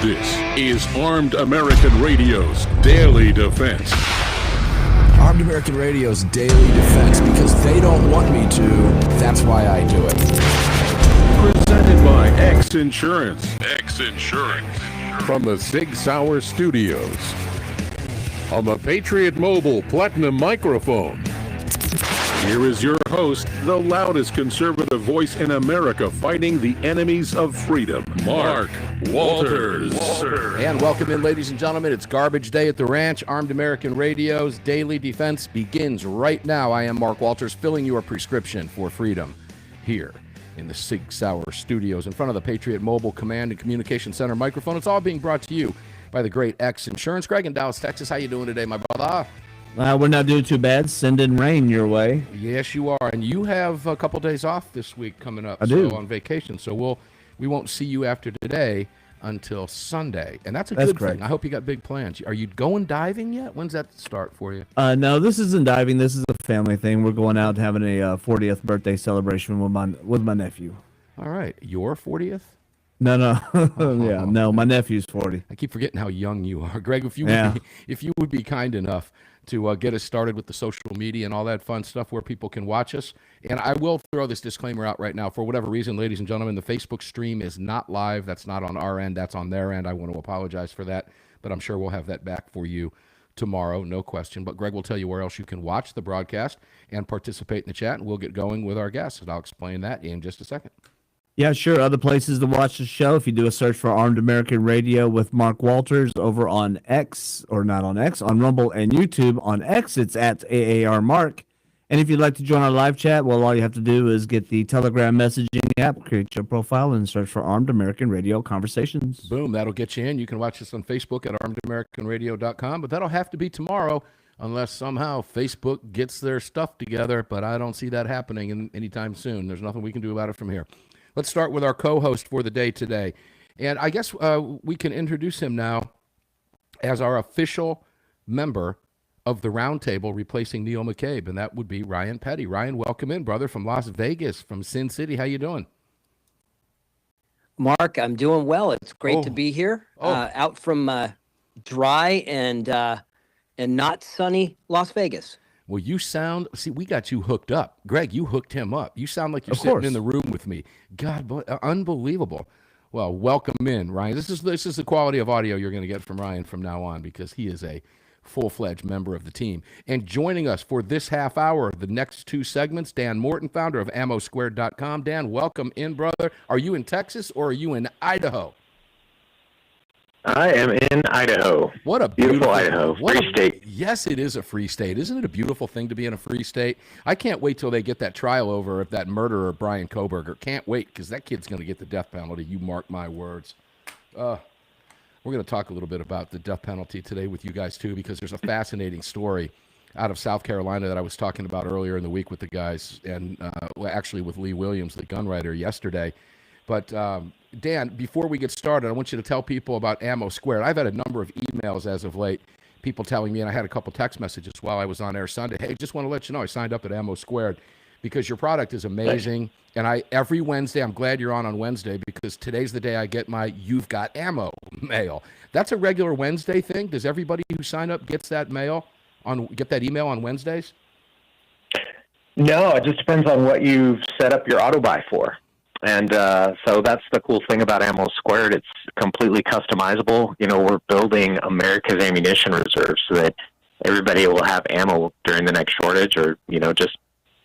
This is Armed American Radio's Daily Defense. Armed American Radio's Daily Defense, because they don't want me to, that's why I do it. Presented by X Insurance. X Insurance. From the Sig Sauer Studios. On the Patriot Mobile Platinum microphone. Here is your host, the loudest conservative voice in America fighting the enemies of freedom, Mark Walters. And welcome in, ladies and gentlemen. It's Garbage Day at the Ranch. Armed American Radio's Daily Defense begins right now. I am Mark Walters, filling your prescription for freedom here in the Sig Sauer Studios in front of the Patriot Mobile Command and Communication Center microphone. It's all being brought to you by the great X Insurance. Greg in Dallas, Texas. How you doing today, my brother? We're not doing too bad. Sending rain your way. Yes, you are. And you have a couple days off this week coming up. I do. On vacation. So we won't see you after today until Sunday. And that's That's good correct. thing. I hope you got big plans. Are you going diving yet? When's that start for you? No, this isn't diving. This is a family thing. We're going out and having a 40th birthday celebration with my nephew. All right. Your 40th? No. Yeah, no, my nephew's 40. I keep forgetting how young you are. Greg, if you would be kind enough to get us started with the social media and all that fun stuff where people can watch us. And I will throw this disclaimer out right now. For whatever reason, ladies and gentlemen, the Facebook stream is not live. That's not on our end. That's on their end. I want to apologize for that, but I'm sure we'll have that back for you tomorrow, no question. But Greg will tell you where else you can watch the broadcast and participate in the chat, and we'll get going with our guests, and I'll explain that in just a second. Yeah, sure. Other places to watch the show. If you do a search for Armed American Radio with Mark Walters over on X, or not on X, on Rumble and YouTube. On X, it's at AAR Mark. And if you'd like to join our live chat, well, all you have to do is get the Telegram messaging app, create your profile, and search for Armed American Radio Conversations. Boom, that'll get you in. You can watch us on Facebook at armedamericanradio.com, but that'll have to be tomorrow unless somehow Facebook gets their stuff together, but I don't see that happening anytime soon. There's nothing we can do about it from here. Let's start with our co-host for the day today. And I guess we can introduce him now as our official member of the roundtable replacing Neil McCabe, and that would be Ryan Petty. Ryan, welcome in, brother, from Las Vegas, from Sin City. How you doing? Mark, I'm doing well. It's great to be here, out from dry and not sunny Las Vegas. Well, you sound, we got you hooked up. Greg, you hooked him up. You sound like you're sitting in the room with me. God, unbelievable. Well, welcome in, Ryan. This is the quality of audio you're going to get from Ryan from now on, because he is a full-fledged member of the team. And joining us for this half hour, the next two segments, Dan Morton, founder of AmmoSquared.com. Dan, welcome in, brother. Are you in Texas or are you in Idaho? I am in Idaho. What a beautiful Idaho, free state. Yes, it is a free state. Isn't it a beautiful thing to be in a free state? I can't wait till they get that trial over of that murderer, Brian Kohberger. Can't wait, because that kid's going to get the death penalty. You mark my words. We're going to talk a little bit about the death penalty today with you guys, too, because there's a fascinating story out of South Carolina that I was talking about earlier in the week with the guys, and actually with Lee Williams, the gun writer, yesterday. But Dan, before we get started, I want you to tell people about Ammo Squared. I've had a number of emails as of late, people telling me, and I had a couple text messages while I was on air Sunday, hey, just want to let you know I signed up at Ammo Squared because your product is amazing. And every Wednesday, I'm glad you're on Wednesday, because today's the day I get my You've Got Ammo mail. That's a regular Wednesday thing. Does everybody who sign up get that email on Wednesdays? No, it just depends on what you've set up your auto buy for. And so that's the cool thing about Ammo Squared. It's completely customizable. You know, we're building America's ammunition reserve so that everybody will have ammo during the next shortage, or, you know, just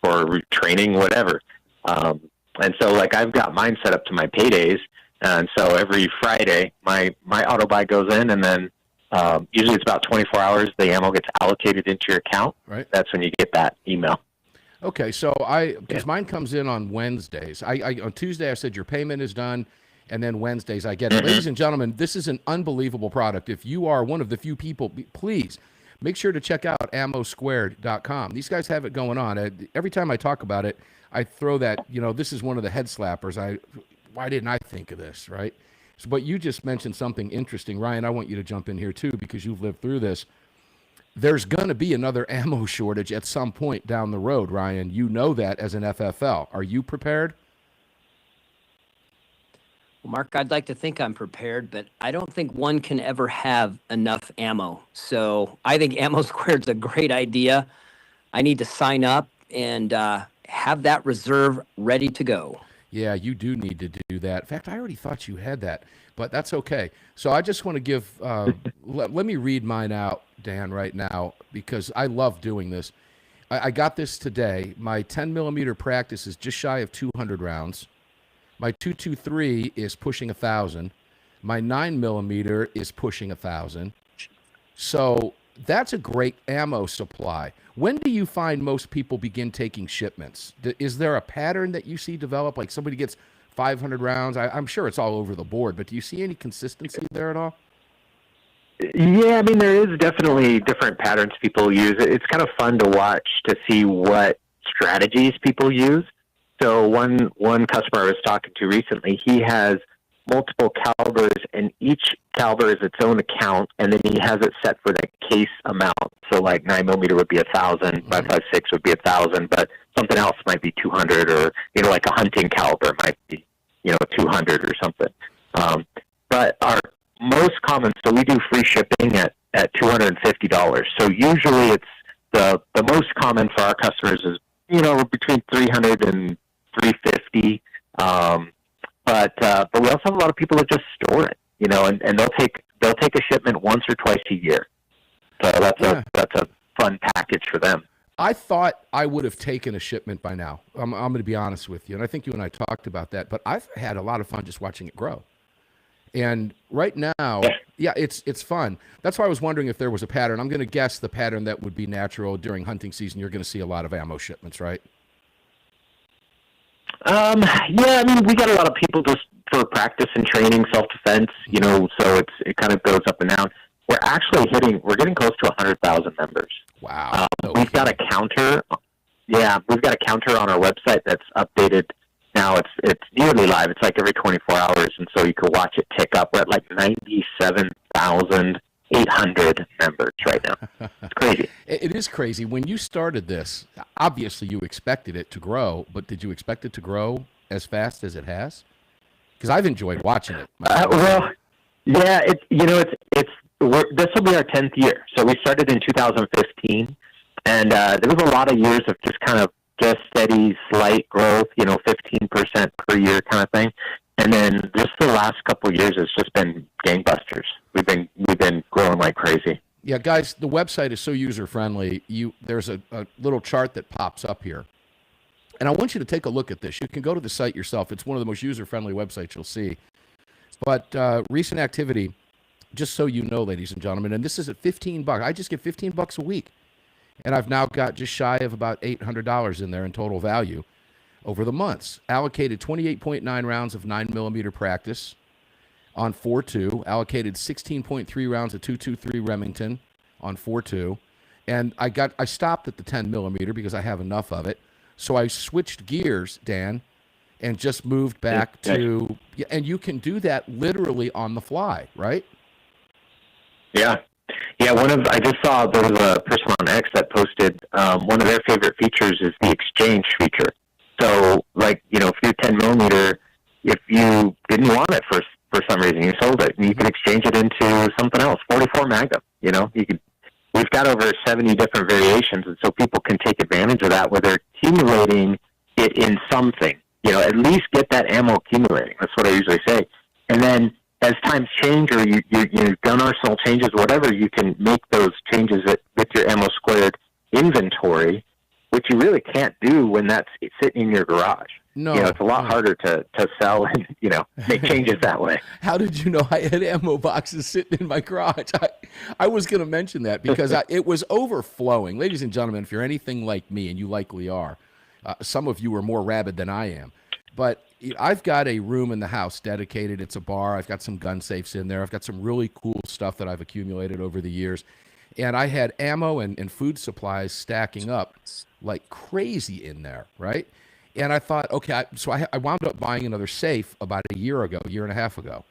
for training, whatever. And so, like, I've got mine set up to my paydays. And so every Friday, my auto buy goes in, and then usually it's about 24 hours. The ammo gets allocated into your account. Right. That's when you get that email. Okay, so because mine comes in on Wednesdays. On Tuesday I said your payment is done, and then Wednesdays I get it. Ladies and gentlemen, this is an unbelievable product. If you are one of the few people, please make sure to check out AmmoSquared.com. These guys have it going on. Every time I talk about it, I throw that, you know, this is one of the head slappers. Why didn't I think of this, right? So, but you just mentioned something interesting. Ryan, I want you to jump in here too, because you've lived through this. There's going to be another ammo shortage at some point down the road, Ryan. You know that as an FFL. Are you prepared? Well, Mark, I'd like to think I'm prepared, but I don't think one can ever have enough ammo. So I think Ammo Squared is a great idea. I need to sign up and have that reserve ready to go. Yeah, you do need to do that. In fact, I already thought you had that, but that's okay. So I just want to give, let me read mine out, Dan, right now, because I love doing this. I got this today. My 10 millimeter practice is just shy of 200 rounds. My 223 is pushing 1,000. My 9 millimeter is pushing 1,000. So that's a great ammo supply. When do you find most people begin taking shipments? Is there a pattern that you see develop? Like somebody gets 500 rounds? I'm sure it's all over the board, but do you see any consistency there at all? Yeah, I mean, there is definitely different patterns people use. It's kind of fun to watch to see what strategies people use. So one customer I was talking to recently, he has multiple calibers, and each caliber is its own account, and then he has it set for the case amount. So like 9 millimeter would be 1,000, 5.56 would be 1,000, but something else might be 200, or like a hunting caliber might be 200 or something. But our most common, so we do free shipping at $250. So usually it's the most common for our customers is between 300 and 350. But we also have a lot of people that just store it, and they'll take a shipment once or twice a year. So that's a fun package for them. I thought I would have taken a shipment by now. I'm going to be honest with you, and I think you and I talked about that. But I've had a lot of fun just watching it grow. And right now, yeah, it's fun. That's why I was wondering if there was a pattern. I'm going to guess the pattern that would be natural during hunting season. You're going to see a lot of ammo shipments, right? Yeah, I mean, we got a lot of people just for practice and training, self-defense, so it kind of goes up and down. We're getting close to 100,000 members. Wow. We've got a counter. Yeah, we've got a counter on our website that's updated. Now it's nearly live. It's like every 24 hours, and so you can watch it tick up. We're at like 97,800 members right now. It's crazy. It is crazy. When you started this, obviously you expected it to grow, but did you expect it to grow as fast as it has? Because I've enjoyed watching it. Well, yeah, this will be our 10th year. So we started in 2015, and there was a lot of years of just kind of just steady, slight growth, 15% per year kind of thing. And then just the last couple of years, it's just been gangbusters. We've been growing like crazy. Yeah, guys, the website is so user-friendly. There's a little chart that pops up here. And I want you to take a look at this. You can go to the site yourself. It's one of the most user-friendly websites you'll see. But recent activity, just so you know, ladies and gentlemen, and this is at $15. I just get $15 a week. And I've now got just shy of about $800 in there in total value over the months. Allocated 28.9 rounds of 9 millimeter practice on 4.2. Allocated 16.3 rounds of 223 Remington on 4.2. And I stopped at the 10 millimeter because I have enough of it. So I switched gears, Dan, and just moved back to, and you can do that literally on the fly, right? Yeah. Yeah, I just saw there was a person on X that posted one of their favorite features is the exchange feature. So, like, if you're 10 millimeter, if you didn't want it for some reason, you sold it, and you can exchange it into something else. 44 Magnum, we've got over 70 different variations, and so people can take advantage of that where they're accumulating it in something. At least get that ammo accumulating. That's what I usually say. And then as times change or your gun arsenal changes, whatever, you can make those changes with your Ammo Squared inventory, which you really can't do when that's sitting in your garage. No. It's a lot harder to sell and, make changes that way. How did you know I had ammo boxes sitting in my garage? I was going to mention that because it was overflowing. Ladies and gentlemen, if you're anything like me, and you likely are, some of you are more rabid than I am, but I've got a room in the house dedicated. It's a bar. I've got some gun safes in there. I've got some really cool stuff that I've accumulated over the years. And I had ammo and food supplies stacking up like crazy in there, right? And I thought, okay, so I wound up buying another safe about a year and a half ago.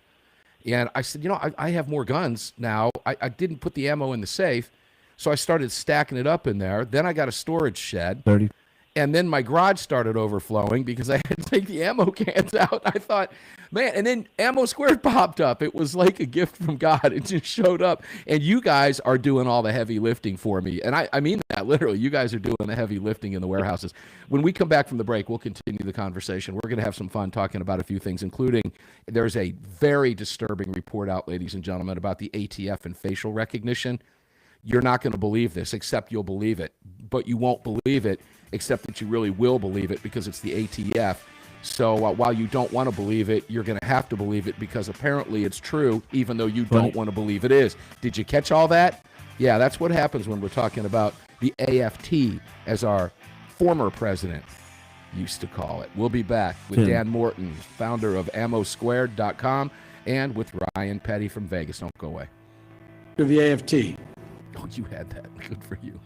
And I said, I have more guns now. I didn't put the ammo in the safe, so I started stacking it up in there. Then I got a storage shed. 30. And then my garage started overflowing because I had to take the ammo cans out. I thought, man, and then Ammo Squared popped up. It was like a gift from God. It just showed up. And you guys are doing all the heavy lifting for me. And I mean that literally. You guys are doing the heavy lifting in the warehouses. When we come back from the break, we'll continue the conversation. We're going to have some fun talking about a few things, including there's a very disturbing report out, ladies and gentlemen, about the ATF and facial recognition. You're not going to believe this, except you'll believe it. But you won't believe it, except that you really will believe it because it's the ATF. So while you don't want to believe it, you're going to have to believe it because apparently it's true, even though you don't want to believe it is. Did you catch all that? Yeah, that's what happens when we're talking about the AFT, as our former president used to call it. We'll be back with Dan Morton, founder of AmmoSquared.com, and with Ryan Petty from Vegas. Don't go away. To the AFT. Oh, you had that. Good for you.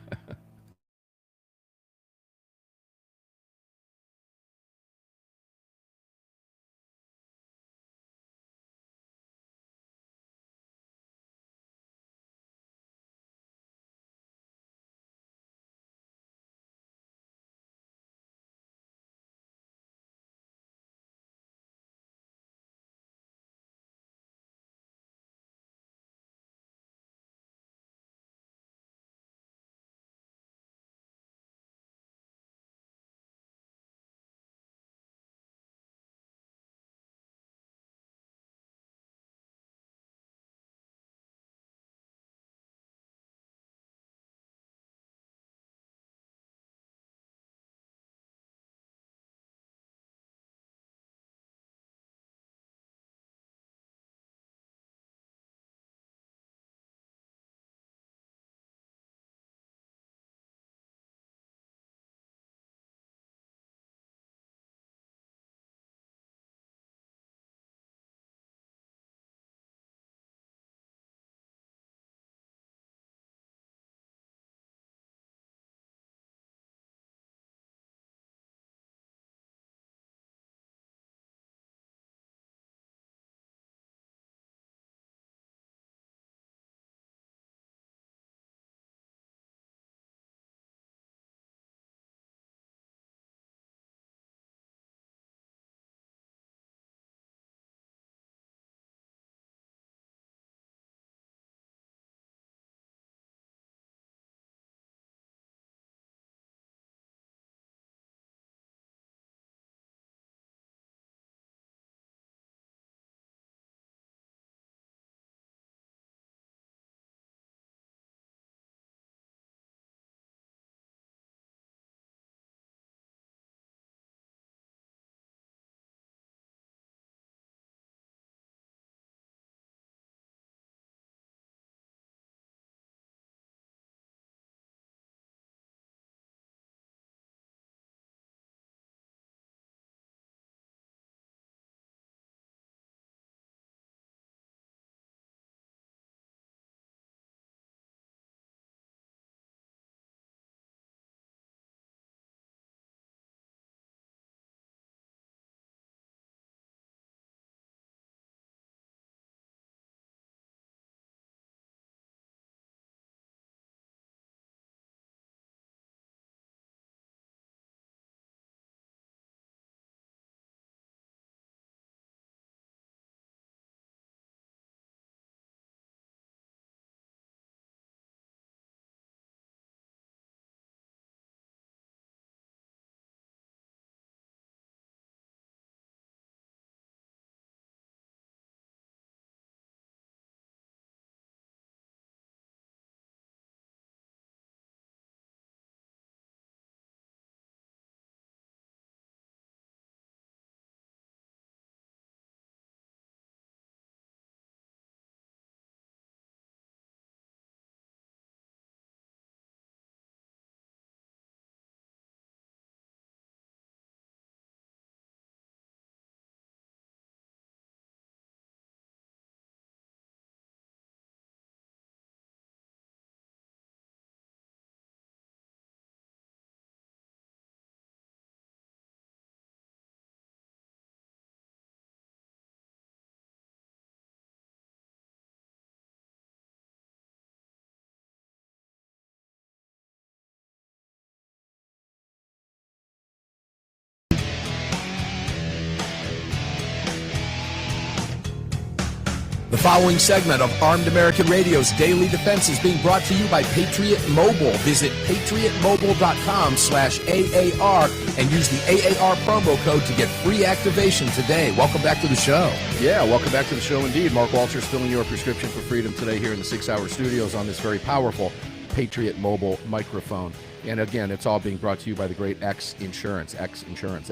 The following segment of Armed American Radio's Daily Defense is being brought to you by Patriot Mobile. Visit patriotmobile.com/AAR and use the AAR promo code to get free activation today. Welcome back to the show. Yeah, welcome back to the show indeed. Mark Walters filling your prescription for freedom today here in the 6 Hour Studios on this very powerful Patriot Mobile microphone. And again, it's all being brought to you by the great X Insurance. X Insurance.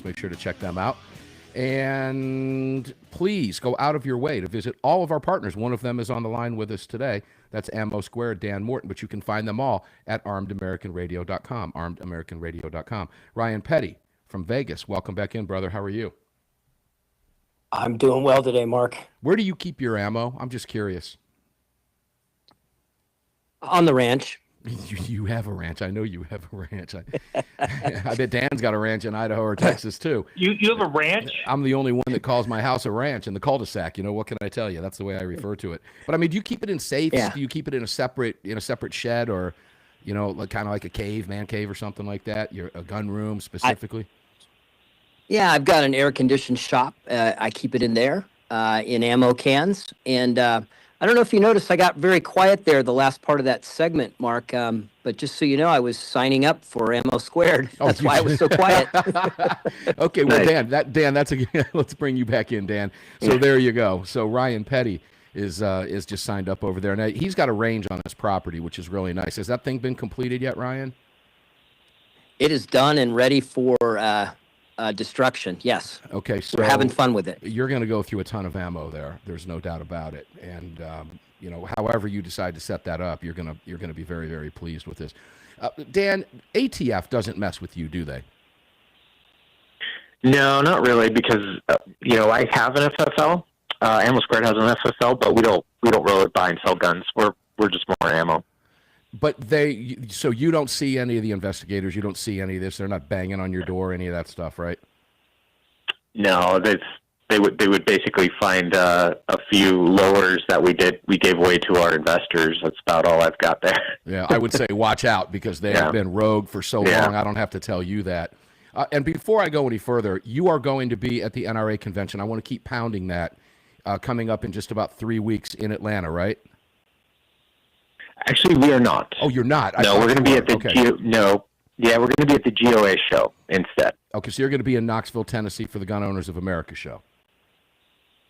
Make sure to check them out. And please go out of your way to visit all of our partners. One of them is on the line with us today. That's Ammo Square, Dan Morton. But you can find them all at armedamericanradio.com, armedamericanradio.com. Ryan Petty from Vegas. Welcome back in, brother. How are you? I'm doing well today, Mark. Where do you keep your ammo? I'm just curious. On the ranch. You have a ranch. I know you have a ranch. I bet Dan's got a ranch in Idaho or Texas, too. You have a ranch? I'm the only one that calls my house a ranch in the cul-de-sac. You know, what can I tell you? That's the way I refer to it. But, I mean, do you keep it in safes? Yeah. Do you keep it in a separate shed or, you know, kind of like a cave, man cave or something like that? A gun room specifically? Yeah, I've got an air-conditioned shop. I keep it in there in ammo cans. And I don't know if you noticed, I got very quiet there the last part of that segment, Mark. But just so you know, I was signing up for Ammo Squared. That's why I was so quiet. Okay, well, Nice. Dan, that's let's bring you back in, Dan. So there you go. So Ryan Petty is just signed up over there. Now he's got a range on his property, which is really nice. Has that thing been completed yet, Ryan? It is done and ready for destruction. Yes. Okay, so We're having fun with it. You're going to go through a ton of ammo there. There's no doubt about it. And you know, however you decide to set that up, you're going to be very, very pleased with this. Dan, ATF doesn't mess with you, do they? No, not really, because you know, I have an FFL. Ammo Squared has an FFL, but we don't really buy and sell guns. We're just more ammo. But so you don't see any of the investigators. You don't see any of this. They're not banging on your door, any of that stuff, right? No, they would basically find a few lowers that we gave away to our investors. That's about all I've got there. Yeah, I would say watch out because they have been rogue for so long. I don't have to tell you that. And before I go any further, you are going to be at the NRA convention. I want to keep pounding that coming up in just about 3 weeks in Atlanta, right? Actually, we are not. Oh, you're not? No, we're going to be at the we're going to be at the GOA show instead. Okay, so you're going to be in Knoxville, Tennessee for the Gun Owners of America show.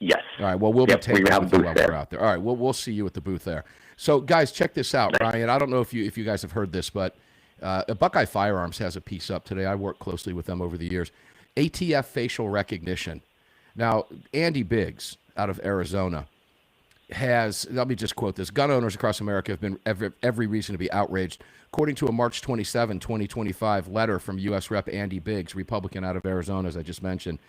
Yes. All right. Well, we'll be taking have with a you booth while there. we're out there. All right. We'll see you at the booth there. So, guys, check this out, Ryan. I don't know if you guys have heard this, but Buckeye Firearms has a piece up today. I worked closely with them over the years. ATF facial recognition. Now, Andy Biggs out of Arizona has, let me just quote this, gun owners across America have been every reason to be outraged. According to a March 27, 2025 letter from U.S. Rep. Andy Biggs, Republican out of Arizona, as I just mentioned,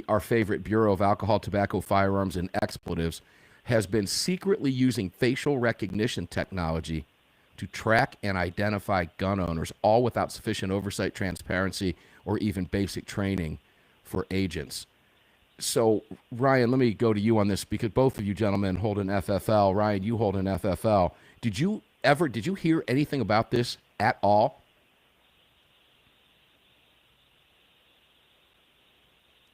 our favorite Bureau of Alcohol, Tobacco, Firearms, and Expletives has been secretly using facial recognition technology to track and identify gun owners, all without sufficient oversight, transparency, or even basic training for agents. So, Ryan, let me go to you on this because both of you gentlemen hold an FFL. Ryan, you hold an FFL. Did you hear anything about this at all?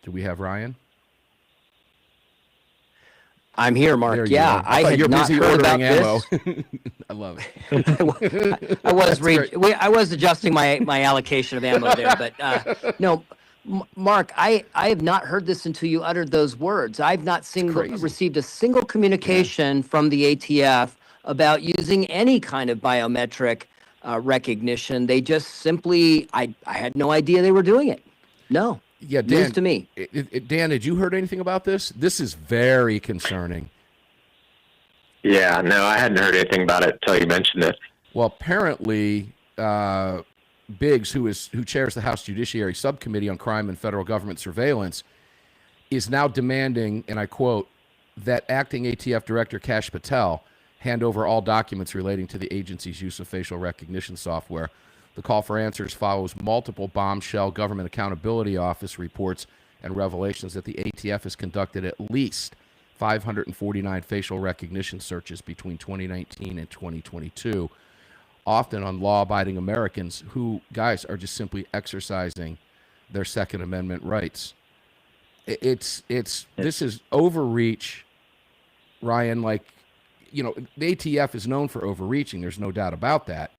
Do we have Ryan? I'm here, Mark. There you Yeah, go. I thought had you're not busy heard about ordering ammo. this. I love it. I was adjusting my allocation of ammo there, but no, Mark, I have not heard this until you uttered those words. I've not received a single communication from the ATF about using any kind of biometric recognition. They just simply, I had no idea they were doing it. No. Yeah, Dan, news to me. Dan, had you heard anything about this? This is very concerning. Yeah, no, I hadn't heard anything about it until you mentioned it. Well, apparently, Biggs, who chairs the House Judiciary Subcommittee on Crime and Federal Government Surveillance, is now demanding, and I quote, that acting ATF Director Kash Patel hand over all documents relating to the agency's use of facial recognition software. The call for answers follows multiple bombshell Government Accountability Office reports and revelations that the ATF has conducted at least 549 facial recognition searches between 2019 and 2022, often on law-abiding Americans who, guys, are just simply exercising their Second Amendment rights. This is overreach Ryan, like, the ATF is known for overreaching. There's no doubt about that.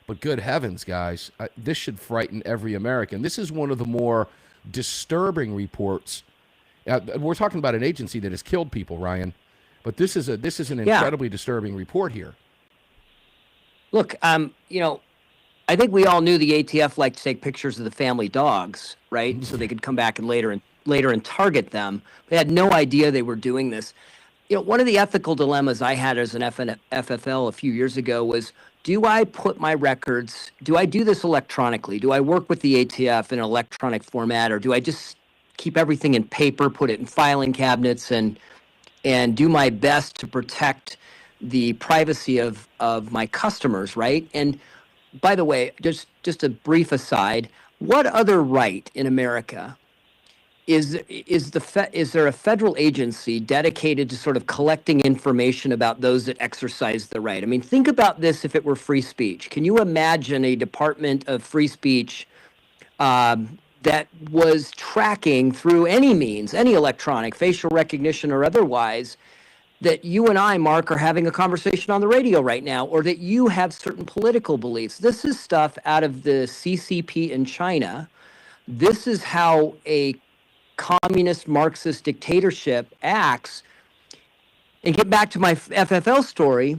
But good heavens, guys, this should frighten every American. This is one of the more disturbing reports. We're talking about an agency that has killed people, Ryan, but this is an incredibly disturbing report here. Look, I think we all knew the ATF liked to take pictures of the family dogs, right? So they could come back and later and target them. They had no idea they were doing this. One of the ethical dilemmas I had as an FFL a few years ago was, do I put my records, do I do this electronically? Do I work with the ATF in an electronic format, or do I just keep everything in paper, put it in filing cabinets, and do my best to protect the privacy of my customers, right? And by the way, just a brief aside, what other right in America is there a federal agency dedicated to sort of collecting information about those that exercise the right? I mean, think about this if it were free speech. Can you imagine a Department of Free Speech that was tracking through any means, any electronic, facial recognition or otherwise, that you and I, Mark, are having a conversation on the radio right now, or that you have certain political beliefs? This is stuff out of the CCP in China. This is how a communist Marxist dictatorship acts. And get back to my FFL story,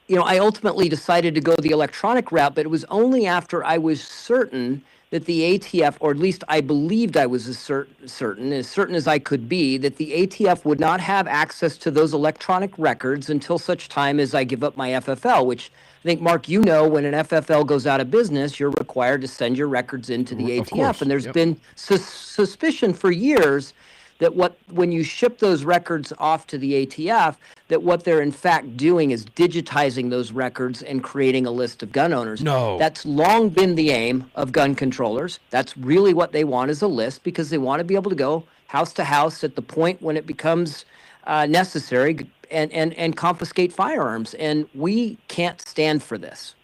I ultimately decided to go the electronic route, but it was only after I was certain that the ATF, or at least I believed I was as certain as I could be, that the ATF would not have access to those electronic records until such time as I give up my FFL, which I think, Mark, when an FFL goes out of business, you're required to send your records into the ATF. And there's been suspicion for years that when you ship those records off to the ATF, that what they're in fact doing is digitizing those records and creating a list of gun owners. No. That's long been the aim of gun controllers. That's really what they want, is a list, because they want to be able to go house to house at the point when it becomes necessary and confiscate firearms. And we can't stand for this.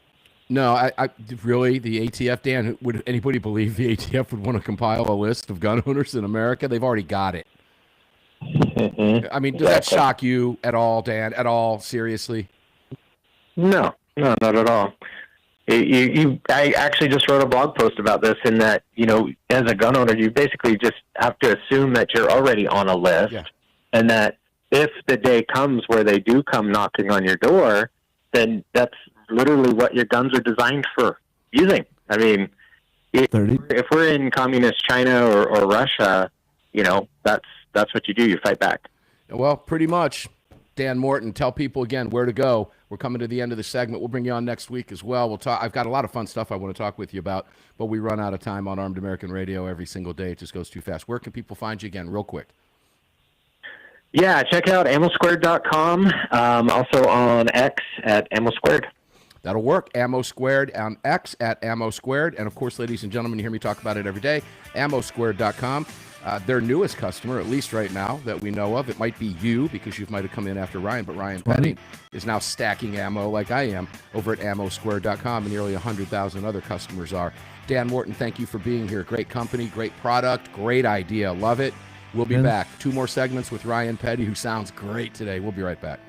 No, I really, the ATF, Dan, would anybody believe the ATF would want to compile a list of gun owners in America? They've already got it. I mean, does that shock you at all, Dan? At all? Seriously? No, not at all. I actually just wrote a blog post about this, in that, as a gun owner, you basically just have to assume that you're already on a list, and that if the day comes where they do come knocking on your door, then that's literally what your guns are designed for using. I mean, if we're in communist China or Russia, that's what you do. You fight back. Well, pretty much. Dan Morton, tell people again where to go. We're coming to the end of the segment. We'll bring you on next week as well. We'll talk. I've got a lot of fun stuff I want to talk with you about, but we run out of time on Armed American Radio every single day. It just goes too fast. Where can people find you again, real quick? Yeah, check out ammosquared.com. Also on X at ammosquared. That'll work. Ammo Squared on X at Ammo Squared. And, of course, ladies and gentlemen, you hear me talk about it every day, ammosquared.com. Their newest customer, at least right now, that we know of, it might be you, because you might have come in after Ryan, but Ryan Petty is now stacking ammo like I am over at ammosquared.com, and nearly 100,000 other customers are. Dan Morton, thank you for being here. Great company, great product, great idea. Love it. We'll be back. 2 more segments with Ryan Petty, who sounds great today. We'll be right back.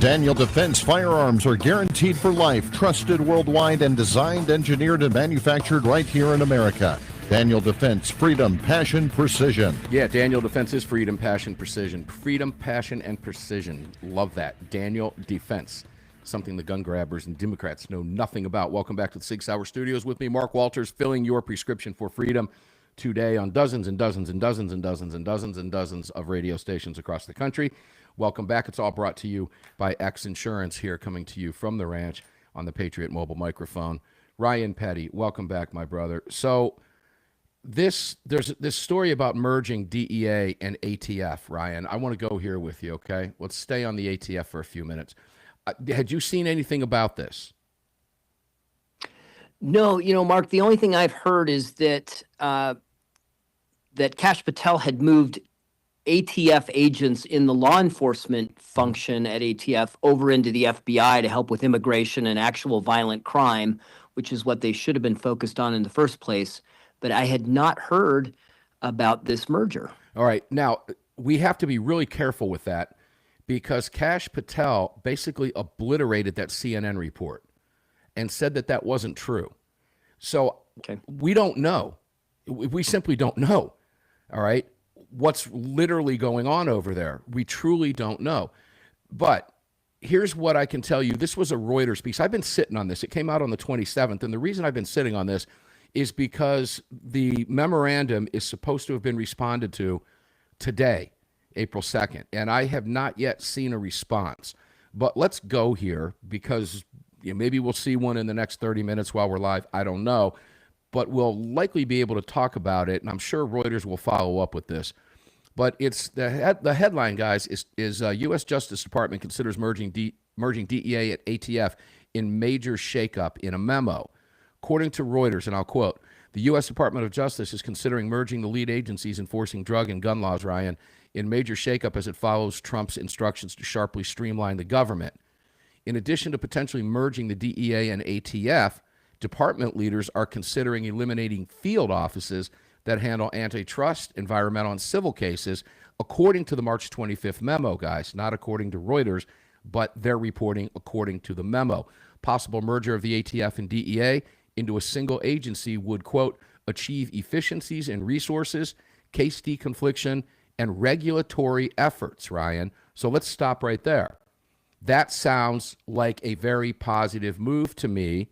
Daniel Defense firearms are guaranteed for life, trusted worldwide, and designed, engineered, and manufactured right here in America. Daniel Defense, freedom, passion, precision. Yeah, Daniel Defense is freedom, passion, precision. Freedom, passion, and precision. Love that. Daniel Defense. Something the gun grabbers and Democrats know nothing about. Welcome back to the Sig Sauer Studios with me, Mark Walters, filling your prescription for freedom today on dozens and dozens and dozens and dozens and dozens and dozens of radio stations across the country. Welcome back. It's all brought to you by X Insurance here, coming to you from the ranch on the Patriot Mobile microphone. Ryan Petty, welcome back, my brother. So there's this story about merging DEA and ATF, Ryan. I want to go here with you, okay? Let's stay on the ATF for a few minutes. Had you seen anything about this? No, Mark, the only thing I've heard is that that Kash Patel had moved ATF agents in the law enforcement function at ATF over into the FBI to help with immigration and actual violent crime, which is what they should have been focused on in the first place. But I had not heard about this merger. All right. Now, we have to be really careful with that because Kash Patel basically obliterated that CNN report and said that that wasn't true. So we don't know. We simply don't know. All right. What's literally going on over there. We truly don't know. But here's what I can tell you. This was a Reuters piece. I've been sitting on this. It came out on the 27th. And the reason I've been sitting on this is because the memorandum is supposed to have been responded to today, April 2nd. And I have not yet seen a response. But let's go here because maybe we'll see one in the next 30 minutes while we're live. I don't know. But we'll likely be able to talk about it, and I'm sure Reuters will follow up with this. But it's the headline, guys, is U.S. Justice Department considers merging DEA at ATF in major shakeup in a memo. According to Reuters, and I'll quote, the U.S. Department of Justice is considering merging the lead agencies enforcing drug and gun laws, Ryan, in major shakeup as it follows Trump's instructions to sharply streamline the government. In addition to potentially merging the DEA and ATF, department leaders are considering eliminating field offices that handle antitrust, environmental, and civil cases, according to the March 25th memo, guys, not according to Reuters, but they're reporting according to the memo. Possible merger of the ATF and DEA into a single agency would, quote, achieve efficiencies in resources, case deconfliction, and regulatory efforts, Ryan. So let's stop right there. That sounds like a very positive move to me,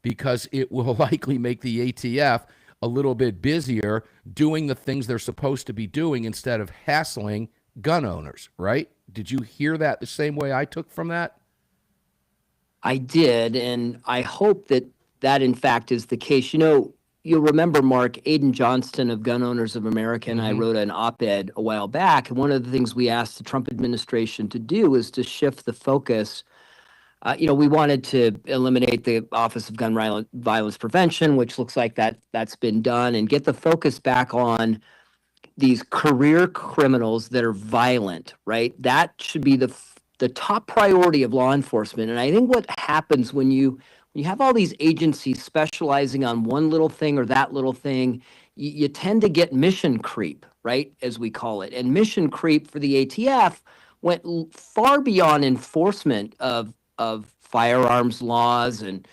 because it will likely make the ATF a little bit busier doing the things they're supposed to be doing instead of hassling gun owners, right? Did you hear that the same way I took from that? I did, and I hope that in fact is the case. You'll remember, Mark, Aidan Johnston of Gun Owners of America and I wrote an op-ed a while back, and one of the things we asked the Trump administration to do is to shift the focus. We wanted to eliminate the Office of Gun Violence Prevention, which looks like that's been done, and get the focus back on these career criminals that are violent, right? That should be the top priority of law enforcement. And I think what happens when you have all these agencies specializing on one little thing or that little thing, you tend to get mission creep, right, as we call it. And mission creep for the ATF went far beyond enforcement of firearms laws and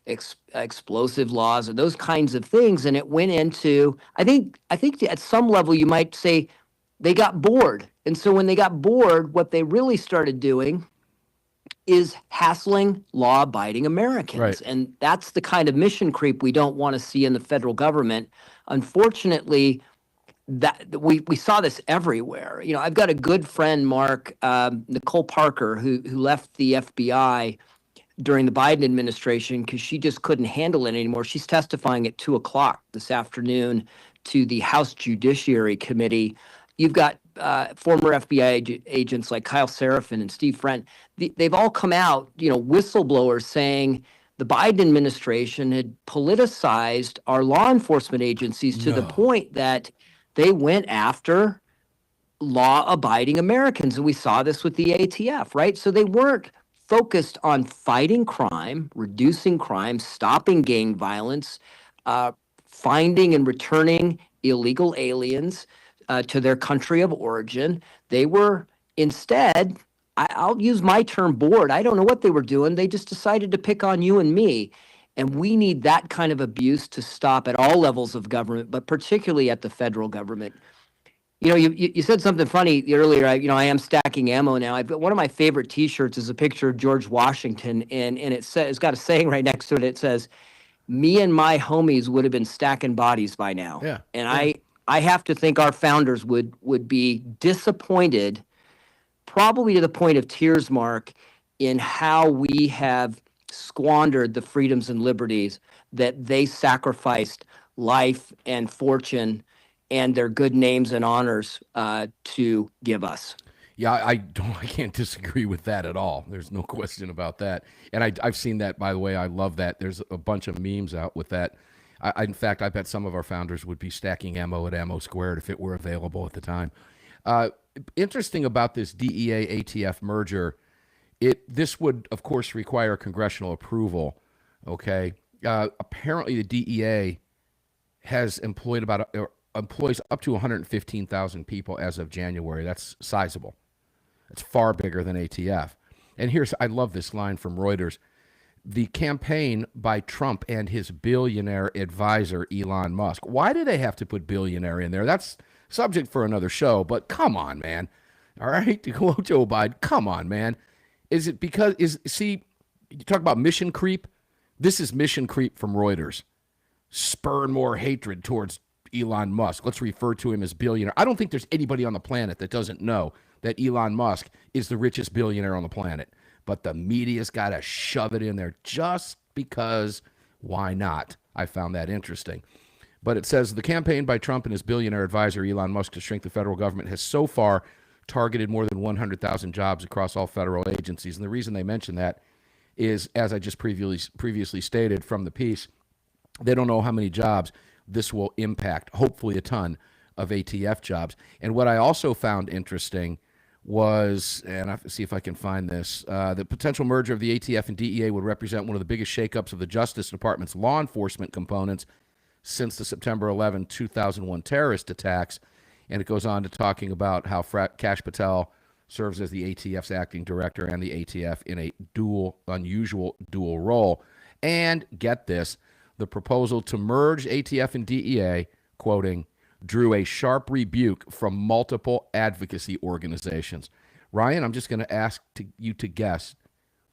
explosive laws and those kinds of things. And it went into, I think at some level you might say they got bored. And so when they got bored, what they really started doing is hassling law-abiding Americans. Right. And that's the kind of mission creep we don't want to see in the federal government. Unfortunately, that we saw this everywhere. I've got a good friend, Mark, Nicole Parker, who left the FBI during the Biden administration because she just couldn't handle it anymore. She's testifying at 2:00 this afternoon to the House Judiciary Committee. You've got former FBI agents like Kyle Seraphin and Steve Friend. They've all come out, whistleblowers saying the Biden administration had politicized our law enforcement agencies to the point that they went after law-abiding Americans. And we saw this with the ATF, right? So they weren't focused on fighting crime, reducing crime, stopping gang violence, finding and returning illegal aliens to their country of origin. They were instead I'll use my term bored. I don't know what they were doing. They just decided to pick on you and me. And we need that kind of abuse to stop at all levels of government, but particularly at the federal government. You said something funny earlier. I am stacking ammo now. I've got one of my favorite T-shirts is a picture of George Washington, and it's got a saying right next to it. It says, "Me and my homies would have been stacking bodies by now." Yeah. And I have to think our founders would be disappointed, probably to the point of tears, Mark, in how we have squandered the freedoms and liberties that they sacrificed life and fortune and their good names and honors to give us. Yeah, I can't disagree with that at all. There's no question about that. And I've seen that, by the way. I love that. There's a bunch of memes out with that. In fact, I bet some of our founders would be stacking ammo at Ammo Squared if it were available at the time. Interesting about this DEA ATF merger, this would, of course, require congressional approval. Okay. Apparently, the DEA has employs up to 115,000 people as of January. That's sizable. It's far bigger than ATF. And I love this line from Reuters. The campaign by Trump and his billionaire advisor, Elon Musk. Why do they have to put billionaire in there? That's subject for another show, but come on, man. All right, to quote Joe Biden, come on, man. Is it because, you talk about mission creep? This is mission creep from Reuters. Spur more hatred towards Elon Musk. Let's refer to him as billionaire. I don't think there's anybody on the planet that doesn't know that Elon Musk is the richest billionaire on the planet. But the media's got to shove it in there just because. Why not? I found that interesting. But it says the campaign by Trump and his billionaire advisor, Elon Musk, to shrink the federal government has so far targeted more than 100,000 jobs across all federal agencies. And the reason they mention that is, as I just previously stated from the piece, they don't know how many jobs this will impact, hopefully a ton of ATF jobs. And what I also found interesting was, and I have to see if I can find this, the potential merger of the ATF and DEA would represent one of the biggest shakeups of the Justice Department's law enforcement components since the September 11, 2001 terrorist attacks. And it goes on to talking about how Kash Patel serves as the ATF's acting director and the ATF in a unusual dual role. And get this, the proposal to merge ATF and DEA, quoting, drew a sharp rebuke from multiple advocacy organizations. Ryan, I'm just going to ask you to guess,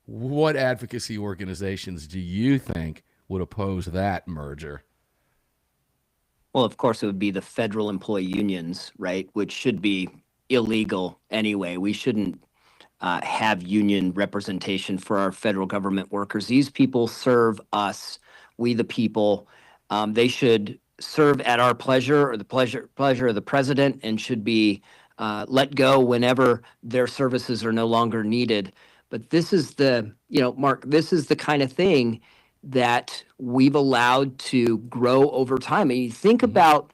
what advocacy organizations do you think would oppose that merger? Well, of course, it would be the federal employee unions, right, which should be illegal anyway. We shouldn't have union representation for our federal government workers. These people serve us, we the people. They should serve at our pleasure or the pleasure of the president, and should be let go whenever their services are no longer needed. But this is Mark, this is the kind of thing that we've allowed to grow over time. I mean, you think about,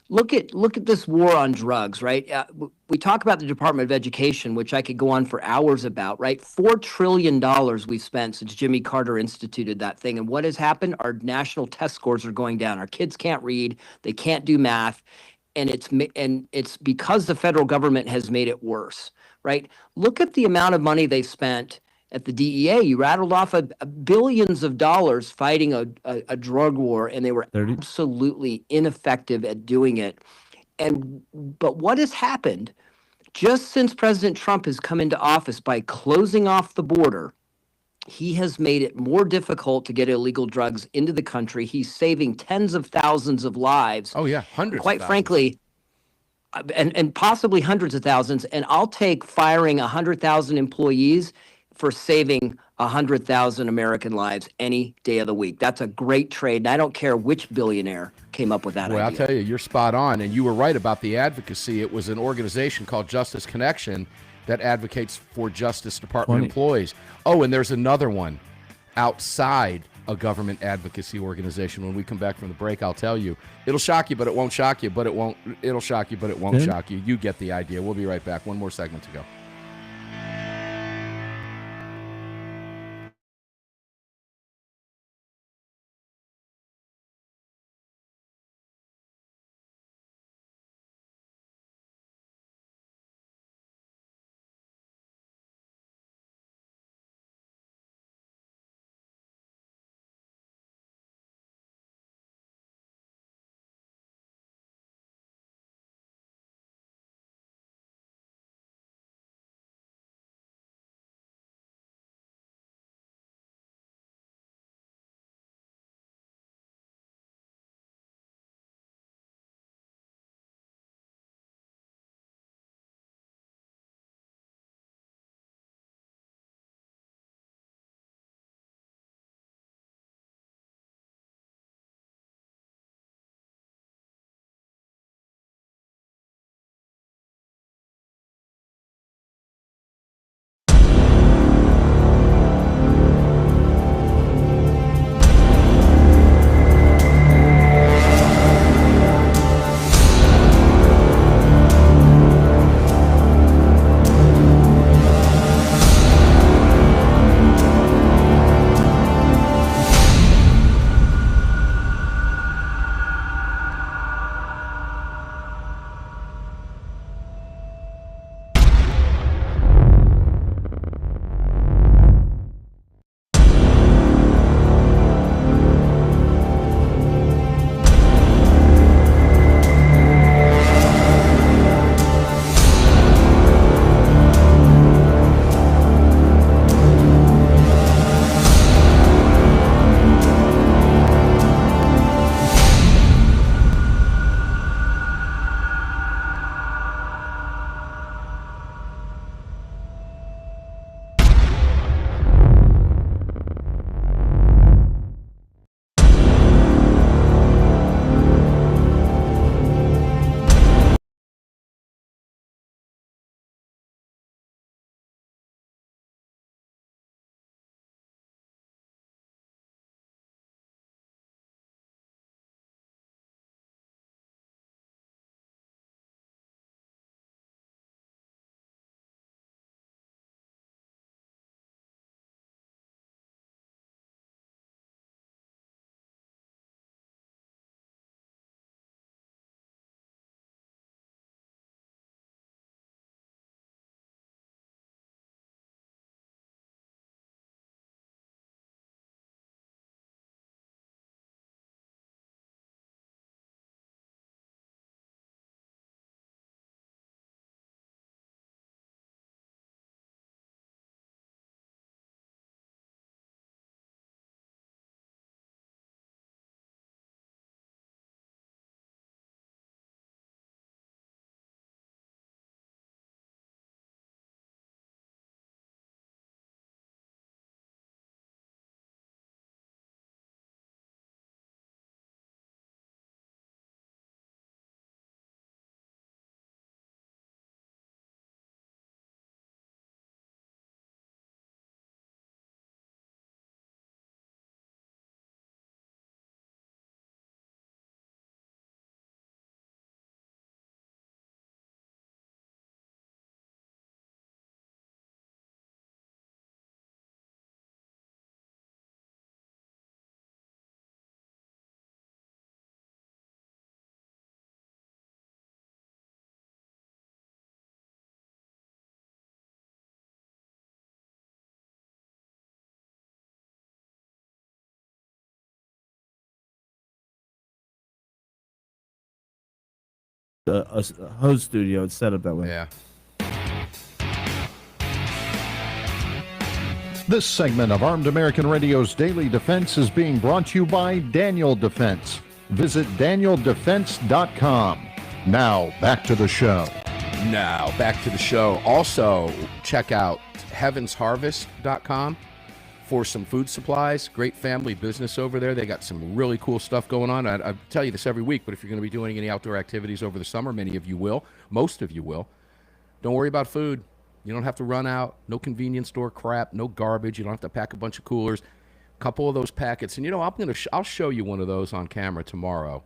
look at this war on drugs, right? We talk about the Department of Education, which I could go on for hours about, right? $4 trillion we've spent since Jimmy Carter instituted that thing. And what has happened? Our national test scores are going down. Our kids can't read, they can't do math. And it's because the federal government has made it worse, right? Look at the amount of money they spent at the DEA. You rattled off billions of dollars fighting a drug war, and they were 30. absolutely ineffective at doing it. But what has happened just since President Trump has come into office, by closing off the border, he has made it more difficult to get illegal drugs into the country. He's saving tens of thousands of lives. Oh, yeah, hundreds. Quite frankly, and possibly hundreds of thousands. And I'll take firing 100,000 employees for saving 100,000 American lives any day of the week. That's a great trade. And I don't care which billionaire came up with that idea. I'll tell you, you're spot on. And you were right about the advocacy. It was an organization called Justice Connection that advocates for Justice Department employees. Oh, and there's another one outside a government advocacy organization. When we come back from the break, I'll tell you. It'll shock you, but it won't shock you, but it won't. It'll shock you, but it won't shock you. You get the idea. We'll be right back. One more segment to go. a hose studio. It's set up that way. Yeah. This segment of Armed American Radio's Daily Defense is being brought to you by Daniel Defense. Visit DanielDefense.com. Now, back to the show. Now, back to the show. Also, check out HeavensHarvest.com for some food supplies. Great family business over there. They got some really cool stuff going on. I tell you this every week, but if you're going to be doing any outdoor activities over the summer, many of you will, most of you will, don't worry about food. You don't have to run out. No convenience store crap. No garbage. You don't have to pack a bunch of coolers. A couple of those packets. And, I'll show you one of those on camera tomorrow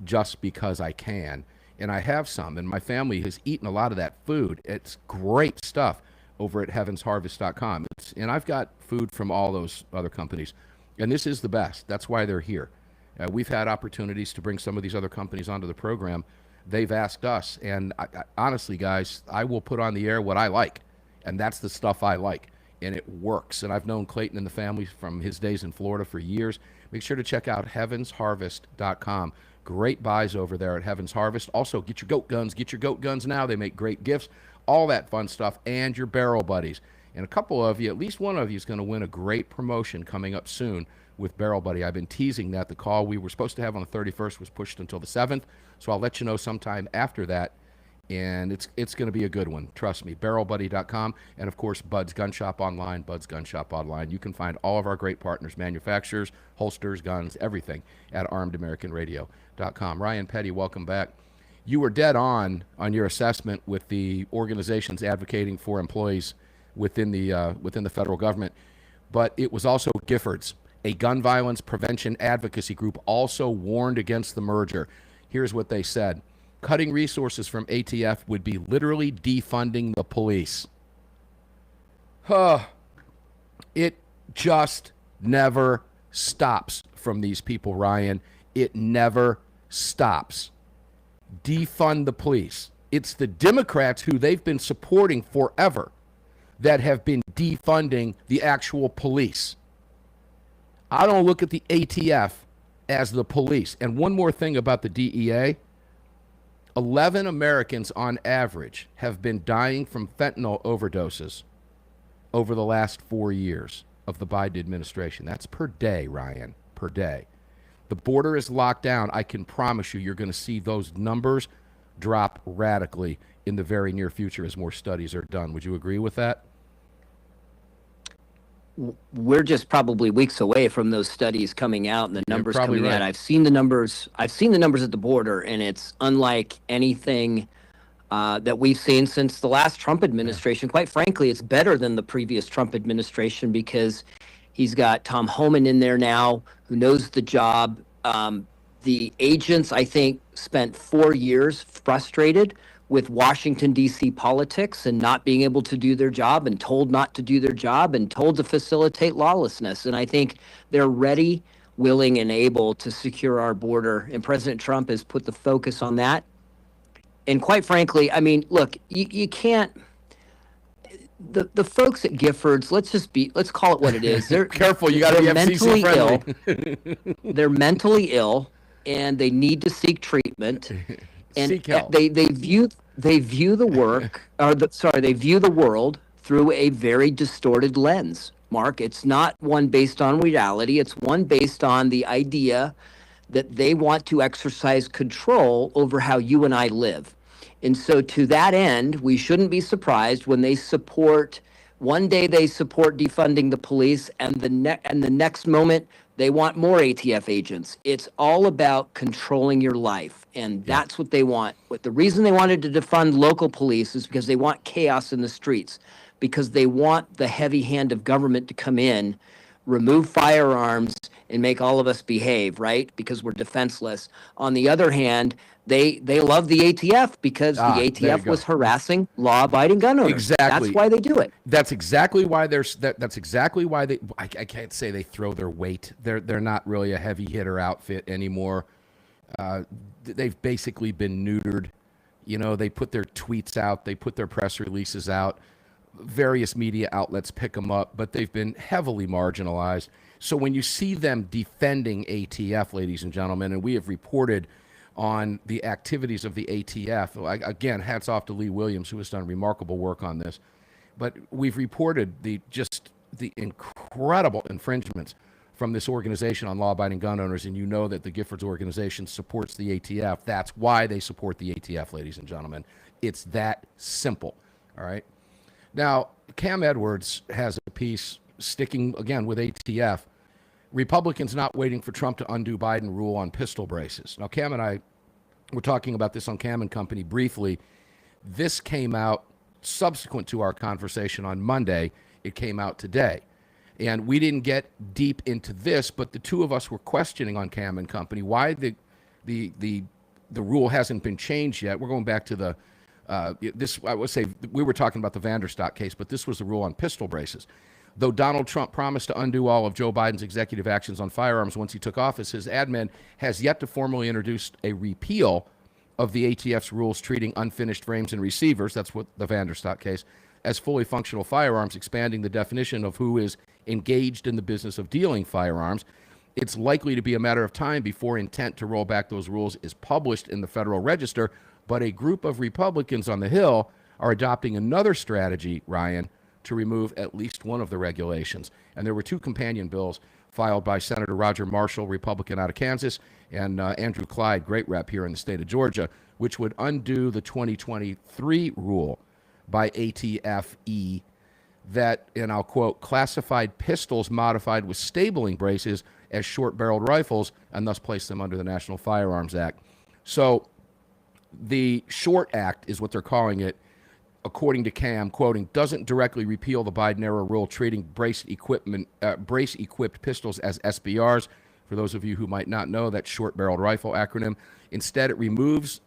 just because I can. And I have some. And my family has eaten a lot of that food. It's great stuff over at HeavensHarvest.com. And I've got food from all those other companies. And this is the best. That's why they're here. We've had opportunities to bring some of these other companies onto the program. They've asked us, and I, honestly, guys, I will put on the air what I like, and that's the stuff I like, and it works. And I've known Clayton and the family from his days in Florida for years. Make sure to check out HeavensHarvest.com. Great buys over there at Heavens Harvest. Also, get your goat guns. Get your goat guns now. They make great gifts, all that fun stuff, and your barrel buddies. And a couple of you, at least one of you, is going to win a great promotion coming up soon with Barrel Buddy. I've been teasing that. The call we were supposed to have on the 31st was pushed until the 7th, so I'll let you know sometime after that, and it's going to be a good one. Trust me. BarrelBuddy.com, and, of course, Bud's Gun Shop Online, Bud's Gun Shop Online. You can find all of our great partners, manufacturers, holsters, guns, everything at ArmedAmericanRadio.com. Ryan Petty, welcome back. You were dead on your assessment with the organizations advocating for employees within the federal government, but it was also Giffords, a gun violence prevention advocacy group, also warned against the merger. Here's what they said. Cutting resources from ATF would be literally defunding the police. It just never stops from these people, Ryan. It never stops. Defund the police. It's the Democrats who they've been supporting forever that have been defunding the actual police. I don't look at the ATF as the police. And one more thing about the DEA. 11 Americans on average have been dying from fentanyl overdoses over the last 4 years of the Biden administration. That's per day, Ryan, per day. The border is locked down. I can promise you're going to see those numbers drop radically in the very near future as more studies are done. Would you agree with that? We're just probably weeks away from those studies coming out and the numbers coming right. out. I've seen the numbers at the border, and it's unlike anything that we've seen since the last Trump administration. Quite frankly, it's better than the previous Trump administration because he's got Tom Homan in there now who knows the job. The agents, I think, spent 4 years frustrated with Washington, D.C. politics and not being able to do their job and told not to do their job and told to facilitate lawlessness. And I think they're ready, willing, and able to secure our border. And President Trump has put the focus on that. And quite frankly, I mean, look, you can't. The folks at Giffords, let's call it what it is. They're careful. You got to be FCC friendly. They're mentally ill, and they need to seek treatment. And seek help. They view the world through a very distorted lens. Mark, it's not one based on reality. It's one based on the idea that they want to exercise control over how you and I live. And so to that end, we shouldn't be surprised when they support, one day they support defunding the police, and the next moment they want more ATF agents. It's all about controlling your life, and that's what they want. But the reason they wanted to defund local police is because they want chaos in the streets, because they want the heavy hand of government to come in, remove firearms, and make all of us behave, right? Because we're defenseless. On the other hand, they love the ATF because the ATF was harassing law-abiding gun owners. Exactly. That's why they do it. That's exactly why that's exactly why they. I can't say they throw their weight. They're not really a heavy hitter outfit anymore. They've basically been neutered. You know, they put their tweets out, they put their press releases out. Various media outlets pick them up, but they've been heavily marginalized. So when you see them defending ATF, ladies and gentlemen, and we have reported on the activities of the ATF. Again, hats off to Lee Williams, who has done remarkable work on this. But we've reported the incredible infringements from this organization on law-abiding gun owners, and you know that the Giffords organization supports the ATF. That's why they support the ATF, ladies and gentlemen. It's that simple, all right? Now, Cam Edwards has a piece sticking, again, with ATF. Republicans not waiting for Trump to undo Biden rule on pistol braces. Now, Cam and I were talking about this on Cam and Company briefly. This came out subsequent to our conversation on Monday. It came out today. And we didn't get deep into this, but the two of us were questioning on Cam and Company why the rule hasn't been changed yet. We're going back to the this. I would say we were talking about the Vanderstock case, but this was the rule on pistol braces. Though Donald Trump promised to undo all of Joe Biden's executive actions on firearms once he took office, his admin has yet to formally introduce a repeal of the ATF's rules treating unfinished frames and receivers, that's what the Vanderstock case, as fully functional firearms, expanding the definition of who is engaged in the business of dealing firearms. It's likely to be a matter of time before intent to roll back those rules is published in the Federal Register, but a group of Republicans on the Hill are adopting another strategy, Ryan, to remove at least one of the regulations. And there were two companion bills filed by Senator Roger Marshall, Republican out of Kansas, and Andrew Clyde, great rep here in the state of Georgia, which would undo the 2023 rule by ATFE that, and I'll quote, classified pistols modified with stabling braces as short-barreled rifles and thus place them under the National Firearms Act. So the Short Act is what they're calling it, according to Cam, quoting, doesn't directly repeal the Biden-era rule treating brace-equipped pistols as SBRs. For those of you who might not know, that short-barreled rifle acronym. Instead, it removes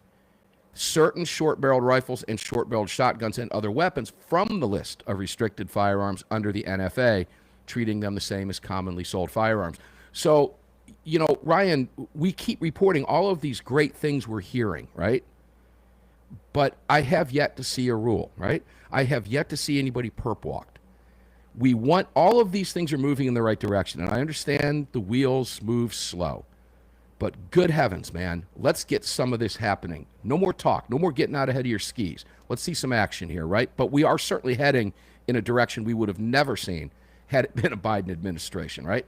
certain short-barreled rifles and short-barreled shotguns and other weapons from the list of restricted firearms under the NFA, treating them the same as commonly sold firearms. So, you know, Ryan, we keep reporting all of these great things we're hearing, right? But I have yet to see a rule, right? I have yet to see anybody perp walked. We want, all of these things are moving in the right direction, and I understand the wheels move slow. But good heavens, man, let's get some of this happening. No more talk, no more getting out ahead of your skis. Let's see some action here, right? But we are certainly heading in a direction we would have never seen had it been a Biden administration, right?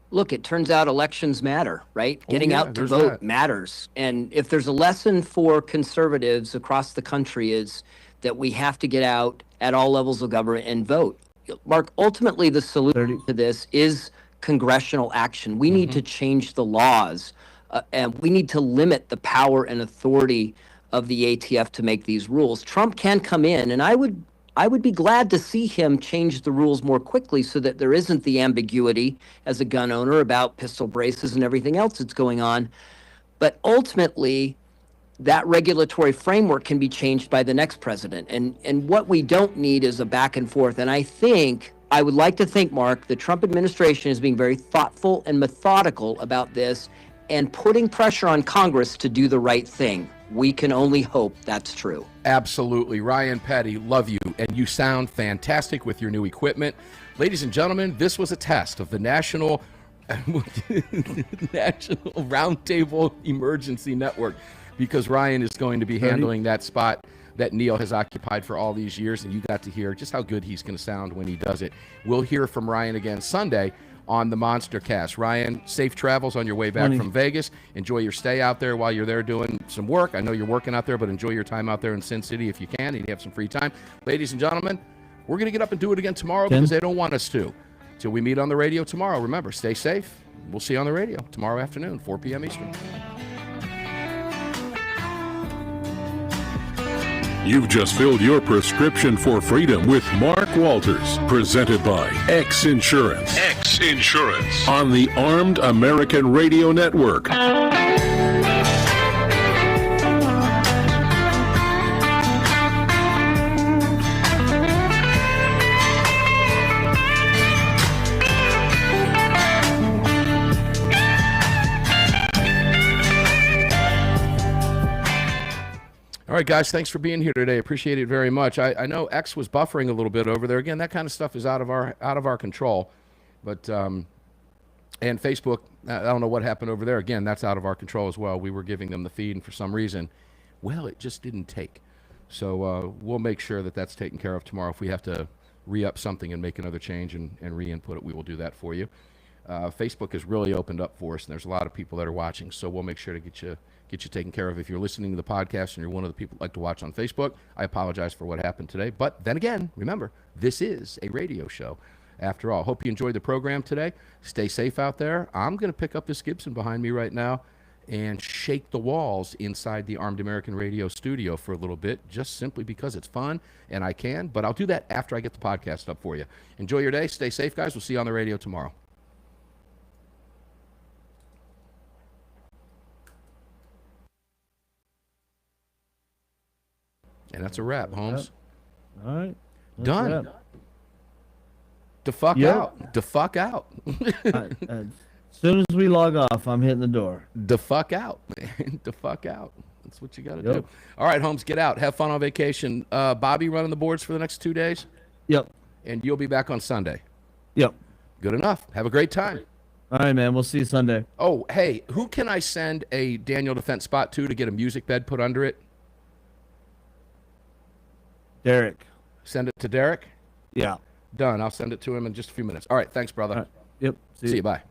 Look, it turns out elections matter, right? Getting out to vote matters. And if there's a lesson for conservatives across the country is that we have to get out at all levels of government and vote. Mark, ultimately the solution to this is congressional action. We need to change the laws and we need to limit the power and authority of the ATF to make these rules. Trump can come in, and I would be glad to see him change the rules more quickly so that there isn't the ambiguity as a gun owner about pistol braces and everything else that's going on. But ultimately, that regulatory framework can be changed by the next president. And what we don't need is a back and forth. And I would like to think, Mark, the Trump administration is being very thoughtful and methodical about this and putting pressure on Congress to do the right thing. We can only hope that's true. Absolutely. Ryan Petty, love you. And you sound fantastic with your new equipment. Ladies and gentlemen, this was a test of the National Roundtable Emergency Network, because Ryan is going to be handling that spot that Neil has occupied for all these years, and you got to hear just how good he's going to sound when he does it. We'll hear from Ryan again Sunday on the Monster Cast. Ryan, safe travels on your way back from Vegas. Enjoy your stay out there while you're there doing some work. I know you're working out there, but enjoy your time out there in Sin City if you can and you have some free time. Ladies and gentlemen, we're going to get up and do it again tomorrow because they don't want us to. Till we meet on the radio tomorrow, remember, stay safe. We'll see you on the radio tomorrow afternoon, 4 p.m. Eastern. You've just filled your prescription for freedom with Mark Walters, presented by X Insurance. X Insurance on the Armed American Radio Network. All right, guys, thanks for being here today. Appreciate it very much. I know X was buffering a little bit over there. Again, that kind of stuff is out of our control. But And Facebook, I don't know what happened over there. Again, that's out of our control as well. We were giving them the feed, and for some reason, well, it just didn't take. So we'll make sure that that's taken care of tomorrow. If we have to re-up something and make another change and re-input it, we will do that for you. Facebook has really opened up for us, and there's a lot of people that are watching. So we'll make sure to get you taken care of. If you're listening to the podcast and you're one of the people that like to watch on Facebook, I apologize for what happened today. But then again, remember, this is a radio show. After all, hope you enjoyed the program today. Stay safe out there. I'm going to pick up this Gibson behind me right now and shake the walls inside the Armed American Radio studio for a little bit, just simply because it's fun and I can. But I'll do that after I get the podcast up for you. Enjoy your day. Stay safe, guys. We'll see you on the radio tomorrow. And that's a wrap, Holmes. All right. Done. The fuck Yep. out. The fuck out. As soon as we log off, I'm hitting the door. The fuck out, man. The fuck out. That's what you got to Yep. do. All right, Holmes, get out. Have fun on vacation. Bobby running the boards for the next 2 days, Yep. and you'll be back on Sunday. Yep. Good enough. Have a great time. All right, man. We'll see you Sunday. Oh, hey, who can I send a Daniel Defense spot to get a music bed put under it? Derek. Send it to Derek? Yeah. Done. I'll send it to him in just a few minutes. All right, thanks, brother. All right. Yep. See you. Bye.